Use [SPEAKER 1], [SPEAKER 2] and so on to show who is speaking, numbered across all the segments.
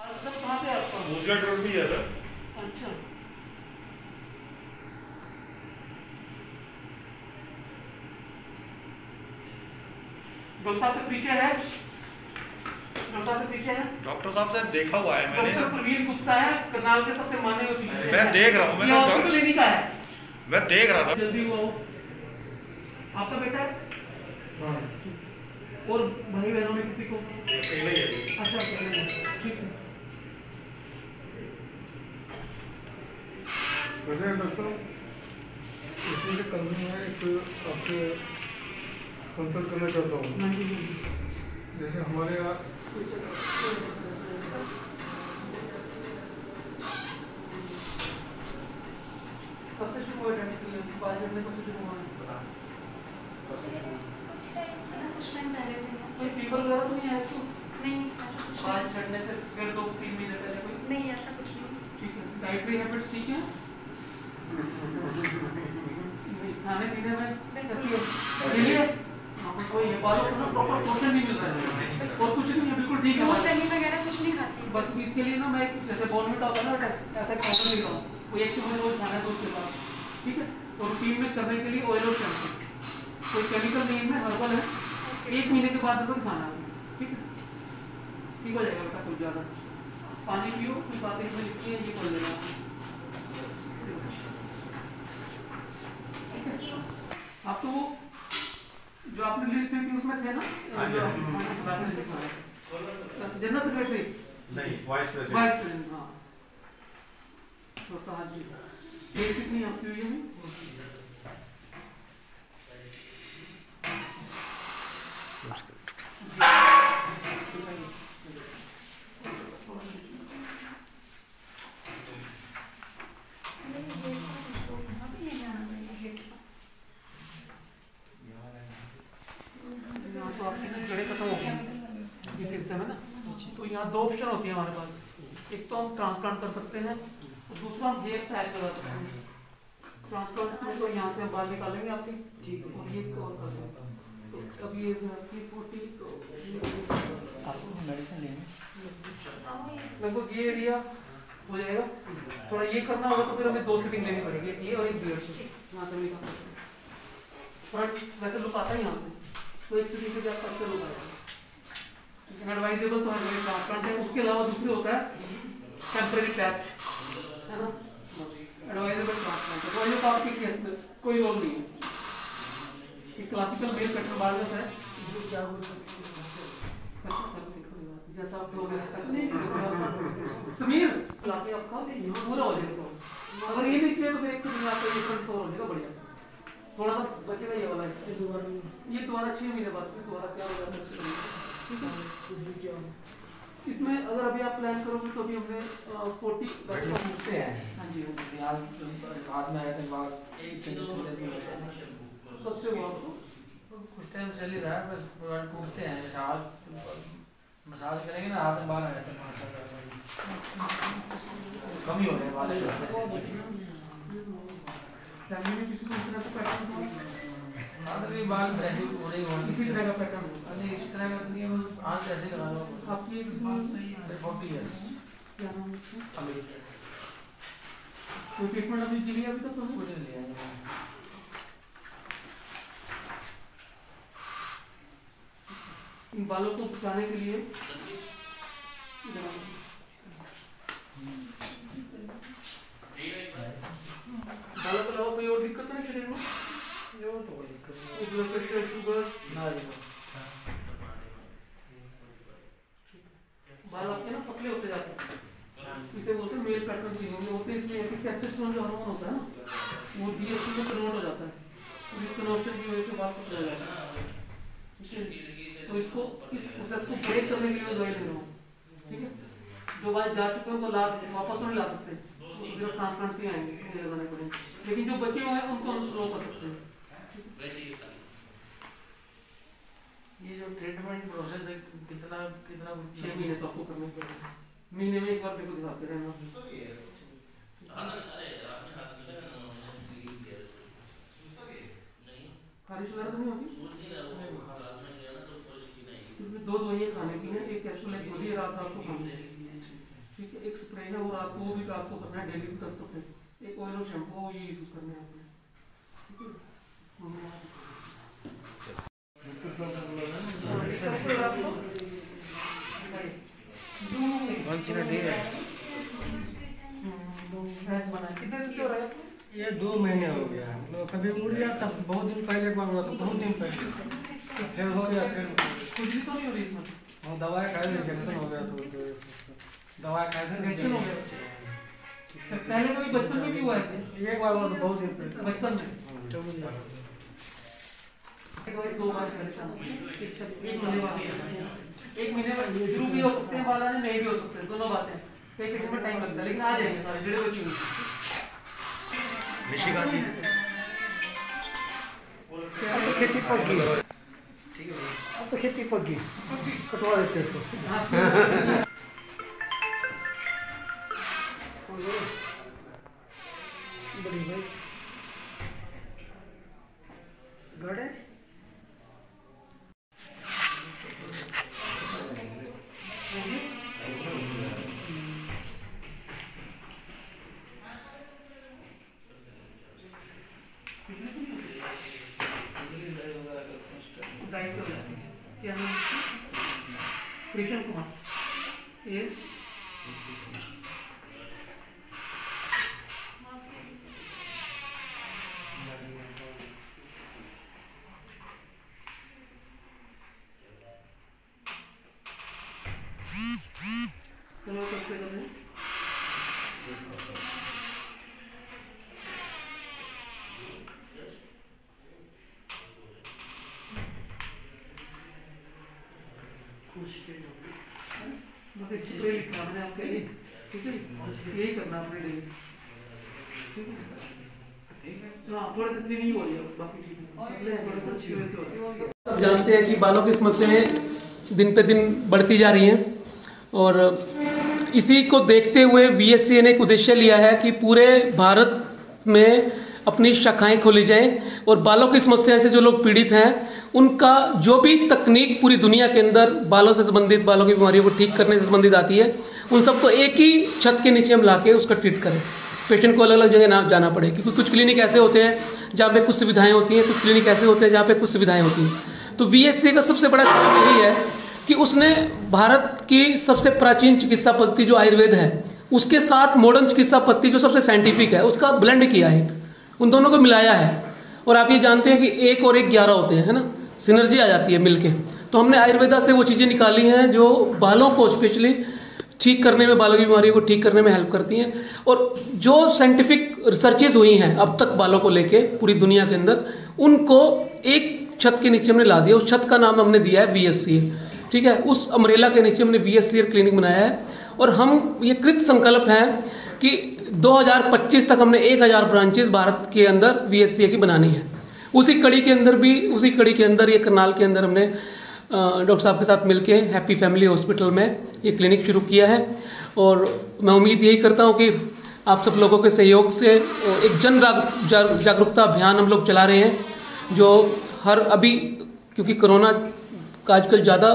[SPEAKER 1] Sir कहाँ पे आपका?
[SPEAKER 2] मूसगढ़ रोड भी है सर।
[SPEAKER 1] अच्छा, डॉक्टर साहब से पीछे है, डॉक्टर साहब से पीछे है।
[SPEAKER 2] डॉक्टर साहब से देखा हुआ है मैंने।
[SPEAKER 1] डॉक्टर प्रवीण गुप्ता है, करनाल के सबसे माने हुए फिजिशियन।
[SPEAKER 2] मैं देख रहा हूँ,
[SPEAKER 1] ये हॉस्पिटल लेनी का है।
[SPEAKER 2] मैं देख रहा था।
[SPEAKER 1] जल्दी वो आओ। आपका बेटा है? हाँ। और भाई बहनों में किसी को?
[SPEAKER 2] अकेले ही है।
[SPEAKER 1] अच्छा, अकेले हैं। ठीक है।
[SPEAKER 3] वैसे डॉक्टर इसमें जो करनी है, एक आपसे कंसल्ट करना चाहता हूँ। जैसे हमारे यहाँ
[SPEAKER 1] कब से शुरू हुआ है? कब से शुरू हुआ है?
[SPEAKER 4] कुछ टाइम पहले से
[SPEAKER 1] कोई फीवर वगैरह तो नहीं है इसको?
[SPEAKER 4] नहीं, ऐसा कुछ
[SPEAKER 1] बाल झड़ने से फिर 2-3 महीने पहले कोई?
[SPEAKER 4] नहीं, ऐसा कुछ नहीं।
[SPEAKER 1] ठीक है। डाइटरी हैबिट्स ठीक है? खाने पीने में कैसी है? डेली है? हाँ, बस वही है, बालों को ना प्रॉपर पोषण नहीं मिल रहा है और कुछ नहीं है, बिल्कुल ठीक है।
[SPEAKER 4] दूध दही वगैरह कुछ नहीं खाती।
[SPEAKER 1] बस इसके लिए ना मैं जैसे बॉर्नविटा होता है ना, ऐसा पाउडर ले रहा हूँ, वो एक चम्मच रोज खाना है दूध के साथ, ठीक है। और रूटीन में करने के लिए ऑयल और शैम्पू, कोई केमिकल नहीं है, हर्बल है। 1 महीने के बाद तो खाना है, ठीक है। ठीक हो जाएगा बेटा, कुछ ज़्यादा पानी पियो, कुछ बातें इसमें लिखी है, ये पढ़ लेना। आप तो वो जो आपने लिस्ट दी थी उसमें थे ना, जनरल सेक्रेटरी
[SPEAKER 2] नहीं, वाइस प्रेसिडेंट।
[SPEAKER 1] वाइस प्रेसिडेंट, हाँ। तो आज डेट कितनी आपकी हुई है? तो आपकी जड़ें खत्म हो गई इस हिस्से में ना, तो यहाँ 2 ऑप्शन होती है हमारे पास। एक तो हम ट्रांसप्लांट कर सकते हैं और दूसरा हम हेयर पैच लगा सकते हैं। ट्रांसप्लांट में तो यहाँ से हम बाल निकालेंगे आपके, और ये कवर कर सकते हैं। तो अभी ये 40, तो
[SPEAKER 5] आपको मेडिसिन लेनी
[SPEAKER 1] लगभग ये एरिया हो जाएगा। थोड़ा ये करना होगा तो फिर हमें 2 सीटिंग लेनी पड़ेगी, ये और एक बियर्ड से यहाँ से निकाल सकते हैं। फ्रंट वैसे लुक आता है यहाँ से, तो एक सीटिंग से जाकर अच्छा लुक आएगा। एडवाइजेबल तो है ट्रांसप्लांट है, उसके अलावा दूसरी होता है टेम्परेरी पैच, है ना। एडवाइजेबल ट्रांसप्लांट है, तो आपकी केस में कोई रोग नहीं है। ये क्लासिकल मेल पैटर्न बाल जैसा है, इसको क्या बोलते हैं, जैसा आप लोग ऐसा समीर लाके आपका पूरा हो जाएगा। अगर ये नहीं चाहिए तो फिर एक दिन आपका ये फ्रंट कवर हो जाएगा बढ़िया। थोड़ा सा बचेगा ये वाला, ये दोबारा 6 महीने बाद फिर दोबारा क्या होगा, ठीक है। इसमें अगर अभी आप प्लान करोगे तो अभी हमने 40
[SPEAKER 5] पूछते हैं।
[SPEAKER 1] हाँ जी
[SPEAKER 5] हाथ में आए थे बाल
[SPEAKER 1] सबसे हुआ आपको
[SPEAKER 5] कुछ टाइम चल ही रहा है, बस टूटते हैं। जैसे हाथ मसाज करेंगे ना, हाथ में बाल आ जाते हैं, कम ही हो रहे हैं बाल।
[SPEAKER 1] फैमिली में किसी को इस तरह का पैटर्न
[SPEAKER 5] भी बाल ऐसे हो रही हो,
[SPEAKER 1] इसी तरह का पैटर्न
[SPEAKER 5] नहीं इस तरह का नहीं है, बस हाथ ऐसे लगा लो।
[SPEAKER 1] आपकी एक बात सही है।
[SPEAKER 5] 40 इयर्स
[SPEAKER 1] क्या नाम है उसका?
[SPEAKER 5] अभी
[SPEAKER 1] कोई ट्रीटमेंट अभी जी लिया अभी तक?
[SPEAKER 5] कुछ नहीं लिया है।
[SPEAKER 1] इन बालों को बचाने के लिए बालों के अलावा कोई और दिक्कत नहीं शरीर में?
[SPEAKER 5] तो कोई दिक्कत नहीं,
[SPEAKER 1] ब्लड प्रेशर, शुगर
[SPEAKER 5] ना
[SPEAKER 1] बाल आपके ना पतले होते जाते हैं, इसे बोलते हैं मेल पैटर्न चेंजिंग होते हैं। इसलिए टेस्टोस्टेरोन जो हार्मोन होता है ना, वो DHT में कन्वर्ट हो जाता है, और इस कन्वर्शन की वजह से बाल पतले हो जाते हैं। तो इसको इस प्रोसेस को ब्रेक करने के लिए मैं दवाई दे रहा हूँ, ठीक है। जो बाल जा चुके हैं उनको वापस नहीं ला सकते, ट्रांसप्लांट से आएंगे लगाने पड़ेंगे, लेकिन जो बचे हुए हैं उनको हम स्लो कर सकते हैं।
[SPEAKER 5] ये जो ट्रीटमेंट प्रोसेस है कितना
[SPEAKER 1] 6 महीने तो आपको करना पड़ेगा, महीने में एक बार देखो दिखाते रहना। खारिश वगैरह तो नहीं होती? इसमें 2 दवाइयाँ खाने की हैं, एक कैप्सूल एक गोली रात को खानी है। है वो रात को भी रात को करना है, डेली 10 कपड़े, एक ऑयल और शैम्पू ये यूज करने हैं आपने, ठीक है। कितने दिन से हो रहा है?
[SPEAKER 5] ये 2 महीने हो गया। कभी उड़ गया तब बहुत दिन पहले एक बार हुआ था, बहुत दिन पहले, तो फिर हो गया, फिर
[SPEAKER 1] खुजली तो नहीं हो रही इसमें?
[SPEAKER 5] हम दवाई खाए, इंजेक्शन हो गया, तो दवाई खाए थे,
[SPEAKER 1] इंजेक्शन हो गया। पहले कभी बचपन में भी हुआ ऐसे?
[SPEAKER 5] एक बार हुआ तो बहुत दिन पहले,
[SPEAKER 1] बचपन में 2 बार परेशान, एक महीने बाद, एक महीने बाद शुरू भी हो सकते हैं बाल आने, नहीं भी हो सकते हैं, दोनों बातें, कई किस्म में टाइम लगता है, लेकिन आ जाएंगे सारे जड़े बची हुई।
[SPEAKER 2] निशिका जी
[SPEAKER 3] अब तो खेती पक गई, अब तो खेती पक गई, कटवा देते हैं इसको। बड़ी भाई गड़े
[SPEAKER 1] क्या नाम? कृष्ण कुमार। ये चलो सबसे पहले बस एक स्प्रे लिखना मैंने आपके लिए, ठीक है, यही करना अपने लिए, ठीक है। हाँ थोड़े दिन नहीं हो रही है, बाकी ठीक है, अच्छी वजह से हो रही है। सब जानते हैं कि बालों की समस्याएं दिन पे दिन बढ़ती जा रही हैं, और इसी को देखते हुए VSCA ने एक उद्देश्य लिया है कि पूरे भारत में अपनी शाखाएं खोली जाएं, और बालों की समस्या से जो लोग पीड़ित हैं उनका जो भी तकनीक पूरी दुनिया के अंदर बालों से संबंधित, बालों की बीमारियों को ठीक करने से संबंधित आती है, उन सबको एक ही छत के नीचे हम लाके उसका ट्रीट करें। पेशेंट को अलग अलग जगह ना जाना पड़े, क्योंकि कुछ क्लिनिक ऐसे होते हैं जहाँ पे कुछ सुविधाएं होती हैं, कुछ क्लिनिक ऐसे होते हैं जहाँ पे कुछ सुविधाएं होती हैं। तो VSCA का सबसे बड़ा काम यही है कि उसने भारत की सबसे प्राचीन चिकित्सा पद्धति जो आयुर्वेद है उसके साथ मॉडर्न चिकित्सा पद्धति जो सबसे साइंटिफिक है उसका ब्लेंड किया है, उन दोनों को मिलाया है। और आप ये जानते हैं कि 1 और 1 11 होते हैं, है ना, सिनर्जी आ जाती है मिलके। तो हमने आयुर्वेदा से वो चीज़ें निकाली हैं जो बालों को स्पेशली ठीक करने में, बालों की बीमारियों को ठीक करने में हेल्प करती हैं। और जो साइंटिफिक रिसर्चेज हुई हैं अब तक बालों को लेके पूरी दुनिया के अंदर, उनको एक छत के नीचे हमने ला दिया। उस छत का नाम हमने दिया है VSCA, ठीक है। उस अम्ब्रेला के नीचे हमने VSCA क्लिनिक बनाया है, और हम ये कृत संकल्प हैं कि 2025 तक हमने 1000 ब्रांचेस भारत के अंदर VSCA की बनानी है। उसी कड़ी के अंदर ये करनाल के अंदर हमने डॉक्टर साहब के साथ मिलके हैप्पी फैमिली हॉस्पिटल में ये क्लिनिक शुरू किया है। और मैं उम्मीद यही करता हूँ कि आप सब लोगों के सहयोग से एक जन जागरूकता अभियान हम लोग चला रहे हैं, जो हर अभी क्योंकि कोरोना का आजकल ज़्यादा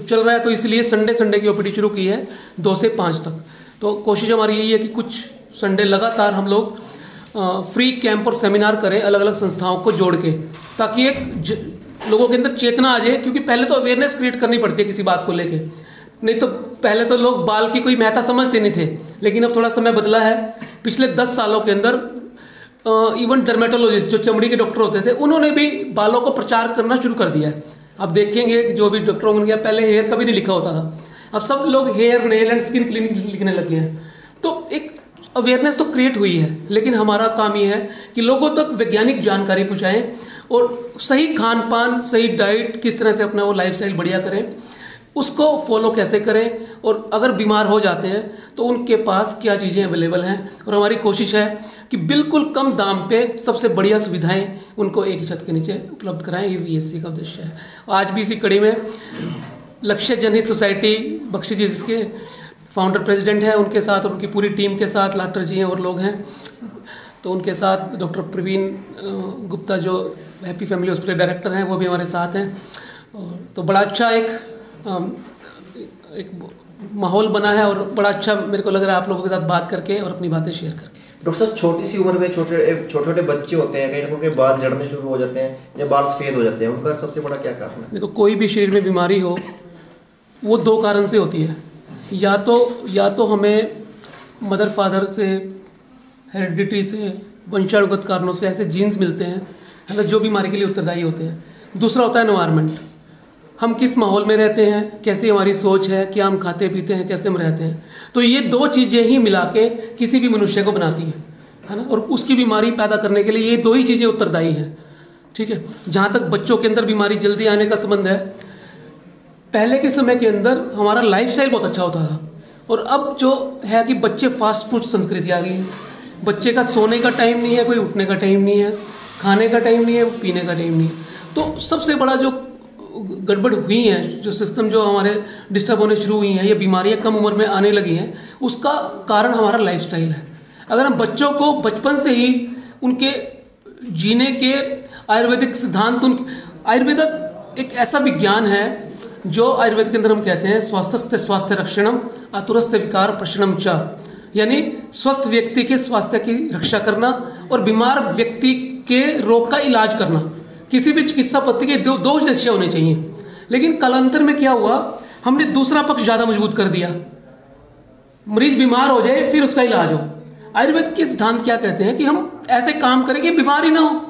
[SPEAKER 1] चल रहा है, तो इसलिए संडे की OPD शुरू की है 2 से 5 तक। तो कोशिश हमारी यही है कि कुछ संडे लगातार हम लोग फ्री कैंप और सेमिनार करें अलग अलग संस्थाओं को जोड़ के, ताकि एक लोगों के अंदर चेतना आ जाए। क्योंकि पहले तो अवेयरनेस क्रिएट करनी पड़ती है किसी बात को लेके, नहीं तो पहले तो लोग बाल की कोई महत्ता समझते नहीं थे, लेकिन अब थोड़ा समय बदला है। पिछले 10 सालों के अंदर इवन डर्मेटोलॉजिस्ट जो चमड़ी के डॉक्टर होते थे उन्होंने भी बालों को प्रचार करना शुरू कर दिया है। आप देखेंगे जो भी डॉक्टर होंगे, पहले हेयर का भी नहीं लिखा होता था, अब सब लोग hair, nail and skin clinic लिखने लग गए हैं। तो एक अवेयरनेस तो क्रिएट हुई है, लेकिन हमारा काम ये है कि लोगों तक वैज्ञानिक जानकारी पहुँचाएं और सही खान पान, सही डाइट, किस तरह से अपना वो लाइफस्टाइल बढ़िया करें, उसको फॉलो कैसे करें, और अगर बीमार हो जाते हैं तो उनके पास क्या चीज़ें अवेलेबल हैं। और हमारी कोशिश है कि बिल्कुल कम दाम पे सबसे बढ़िया सुविधाएं उनको एक ही छत के नीचे उपलब्ध कराएं। ये VSCA का उद्देश्य है। आज भी इसी कड़ी में लक्ष्य जनहित सोसाइटी बख्शी जी, जिसके फाउंडर प्रेसिडेंट हैं, उनके साथ और उनकी पूरी टीम के साथ डॉक्टर जी हैं और लोग हैं, तो उनके साथ डॉक्टर प्रवीण गुप्ता जो हैप्पी फैमिली हॉस्पिटल डायरेक्टर हैं वो भी हमारे साथ हैं। तो बड़ा अच्छा एक माहौल बना है और बड़ा अच्छा मेरे को लग रहा है आप लोगों के साथ बात करके और अपनी बातें शेयर करके।
[SPEAKER 6] डॉक्टर साहब, छोटी सी उम्र में छोटे छोटे बच्चे होते हैं, कहीं ना उनके बाल झड़ने शुरू हो जाते हैं या बाल सफेद हो जाते हैं, उनका सबसे बड़ा क्या कारण है?
[SPEAKER 1] देखो, कोई भी शरीर में बीमारी हो वो दो कारण से होती है। या तो हमें मदर फादर से, हेरिडिटी से, वंशानुगत कारणों से ऐसे जीन्स मिलते हैं, है ना, जो बीमारी के लिए उत्तरदायी होते हैं। दूसरा होता है एनवायरनमेंट, हम किस माहौल में रहते हैं, कैसी हमारी सोच है, क्या हम खाते पीते हैं, कैसे हम रहते हैं। तो ये दो चीज़ें ही मिला के किसी भी मनुष्य को बनाती हैं, है ना, और उसकी बीमारी पैदा करने के लिए ये दो ही चीज़ें उत्तरदायी हैं। ठीक है। जहाँ तक बच्चों के अंदर बीमारी जल्दी आने का संबंध है, पहले के समय के अंदर हमारा लाइफस्टाइल बहुत अच्छा होता था, और अब जो है कि बच्चे फास्ट फूड संस्कृति आ गई है। बच्चे का सोने का टाइम नहीं है, कोई उठने का टाइम नहीं है, खाने का टाइम नहीं है, पीने का टाइम नहीं है। तो सबसे बड़ा जो गड़बड़ हुई है, जो सिस्टम जो हमारे डिस्टर्ब होने शुरू हुई हैं, ये बीमारियां कम उम्र में आने लगी हैं, उसका कारण हमारा लाइफस्टाइल है। अगर हम बच्चों को बचपन से ही उनके जीने के आयुर्वेदिक सिद्धांत, आयुर्वेद एक ऐसा विज्ञान है जो आयुर्वेद के अंदर हम कहते हैं स्वास्थ्य स्वास्थ्य रक्षणम आतुरस्य विकार प्रशमनम च, यानी स्वस्थ व्यक्ति के स्वास्थ्य की रक्षा करना और बीमार व्यक्ति के रोग का इलाज करना। किसी भी चिकित्सा पद्धति के दो उद्देश्य होने चाहिए। लेकिन कालांतर में क्या हुआ, हमने दूसरा पक्ष ज़्यादा मजबूत कर दिया। मरीज बीमार हो जाए फिर उसका इलाज हो। आयुर्वेद के सिद्धांत क्या कहते हैं कि हम ऐसे काम करें कि बीमारी ना हो,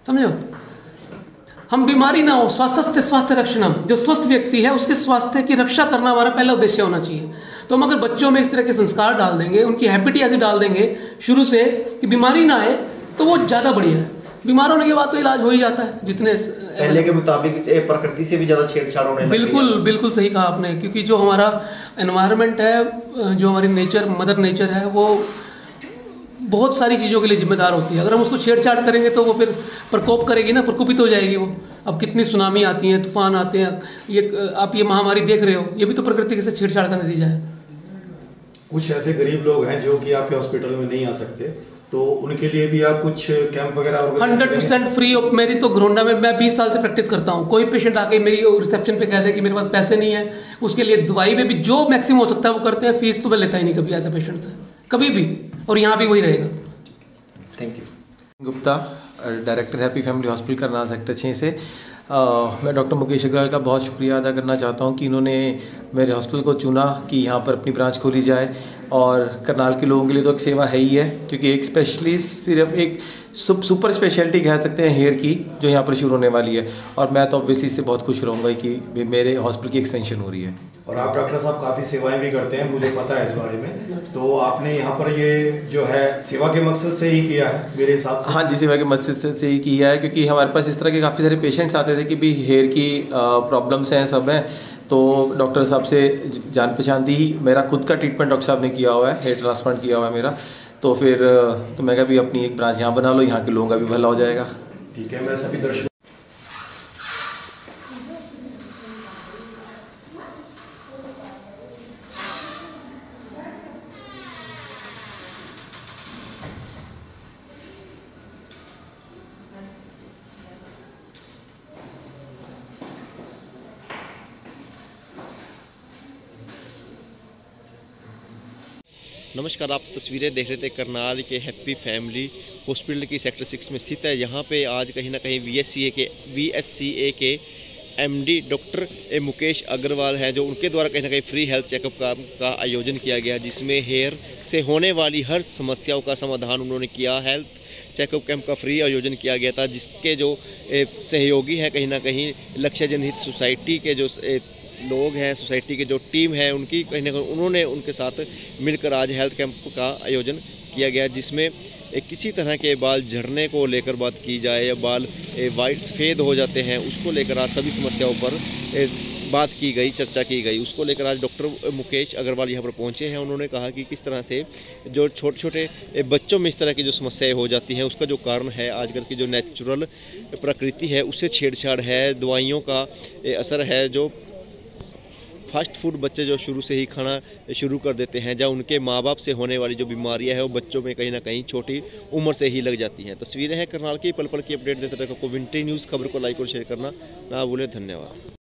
[SPEAKER 1] समझो, हम बीमारी ना हो। स्वास्थ्य स्वास्थ्य रक्षणम, जो स्वस्थ व्यक्ति है उसके स्वास्थ्य की रक्षा करना हमारा पहला उद्देश्य होना चाहिए। तो हम अगर बच्चों में इस तरह के संस्कार डाल देंगे, उनकी हैबिट ऐसी डाल देंगे शुरू से कि बीमारी ना आए, तो वो ज़्यादा बढ़िया है। बीमार होने के बाद तो इलाज हो ही जाता है। जितने
[SPEAKER 6] पहले के मुताबिक प्रकृति से भी ज़्यादा छेड़छाड़ होने लगी है।
[SPEAKER 1] बिल्कुल सही कहा आपने, क्योंकि जो हमारा एनवायरनमेंट है, जो हमारी नेचर, मदर नेचर है, वो बहुत सारी चीज़ों के लिए जिम्मेदार होती है। अगर हम उसको छेड़छाड़ करेंगे तो वो फिर प्रकोप करेगी ना, प्रकोपित हो जाएगी वो। अब कितनी सुनामी आती हैं, तूफान आते हैं, आप ये महामारी देख रहे हो, ये भी तो प्रकृति के साथ छेड़छाड़ का नतीजा है।
[SPEAKER 7] कुछ ऐसे गरीब लोग हैं जो कि आपके हॉस्पिटल में नहीं आ सकते, तो उनके लिए भी आप कुछ कैंप वगैरह
[SPEAKER 1] 100% फ्री। मेरी तो घरोंडा में मैं 20 साल से प्रैक्टिस करता हूँ। कोई पेशेंट आके मेरी रिसेप्शन पे कह दे कि मेरे पास पैसे नहीं है, उसके लिए दवाई में भी जो मैक्सिमम हो सकता है वो करते हैं। फीस तो मैं लेता ही नहीं कभी ऐसे पेशेंट से, कभी भी, और यहाँ भी वही रहेगा।
[SPEAKER 6] Thank you.
[SPEAKER 8] Gupta, director happy family hospital Karnal sector 6 से। मैं डॉक्टर मुकेश अग्रवाल का बहुत शुक्रिया अदा करना चाहता हूं कि इन्होंने मेरे हॉस्पिटल को चुना कि यहां पर अपनी ब्रांच खोली जाए। और करनाल के लोगों के लिए तो एक सेवा है ही है, क्योंकि एक स्पेशलिस्ट, सिर्फ एक सुपर स्पेशलिटी कह सकते हैं हेयर की, जो यहाँ पर शुरू होने वाली है। और मैं तो ऑब्वियसली इससे बहुत खुश रहूँगा कि मेरे हॉस्पिटल की एक्सटेंशन हो रही है।
[SPEAKER 7] और आप डॉक्टर साहब काफ़ी सेवाएं भी करते हैं, मुझे पता है इस बारे में। तो आपने यहाँ पर ये जो है सेवा के मकसद से ही किया है मेरे हिसाब से?
[SPEAKER 8] हाँ जी, सेवा के मकसद से ही किया है, क्योंकि हमारे पास इस तरह के काफ़ी सारे पेशेंट्स आते थे कि भी हेयर की प्रॉब्लम्स हैं, सब हैं। तो डॉक्टर साहब से जान पहचान दी ही, मेरा खुद का ट्रीटमेंट डॉक्टर साहब ने किया हुआ है, हेयर ट्रांसप्लांट किया हुआ है मेरा। तो फिर तो मैं कहा भी अपनी एक ब्रांच यहाँ बना लो, यहाँ के लोगों का भी भला हो जाएगा।
[SPEAKER 7] ठीक है, मैं सभी दर्शकों
[SPEAKER 9] नमस्कार, आप तस्वीरें देख रहे थे करनाल के हैप्पी फैमिली हॉस्पिटल की सेक्टर 6 में स्थित है। यहाँ पे आज कहीं ना कहीं VSCA के MD डॉक्टर मुकेश अग्रवाल है, जो उनके द्वारा कहीं ना कहीं फ्री हेल्थ चेकअप का आयोजन किया गया, जिसमें हेयर से होने वाली हर समस्याओं का समाधान उन्होंने किया। हेल्थ चेकअप कैंप का फ्री आयोजन किया गया था, जिसके जो सहयोगी हैं कहीं ना कहीं लक्ष्य जनहित सोसाइटी के जो लोग हैं, सोसाइटी के जो टीम है उनकी, कहीं ना कहीं उन्होंने उनके साथ मिलकर आज हेल्थ कैंप का आयोजन किया गया, जिसमें किसी तरह के बाल झड़ने को लेकर बात की जाए या बाल वाइट सफ़ेद हो जाते हैं उसको लेकर आज सभी समस्याओं पर बात की गई, चर्चा की गई। उसको लेकर आज डॉक्टर मुकेश अग्रवाल यहाँ पर पहुँचे हैं। उन्होंने कहा कि किस तरह से जो छोटे छोटे बच्चों में इस तरह की जो समस्याएं हो जाती हैं उसका जो कारण है आजकल की जो नेचुरल प्रकृति है उससे छेड़छाड़ है, दवाइयों का असर है, जो फास्ट फूड बच्चे जो शुरू से ही खाना शुरू कर देते हैं, या उनके माँ बाप से होने वाली जो बीमारियां हैं वो बच्चों में कहीं ना कहीं छोटी उम्र से ही लग जाती हैं। तस्वीरें हैं करनाल की, पल पल की अपडेट देते रहो। विंटेज न्यूज़ खबर को लाइक और शेयर करना ना भूलें। धन्यवाद।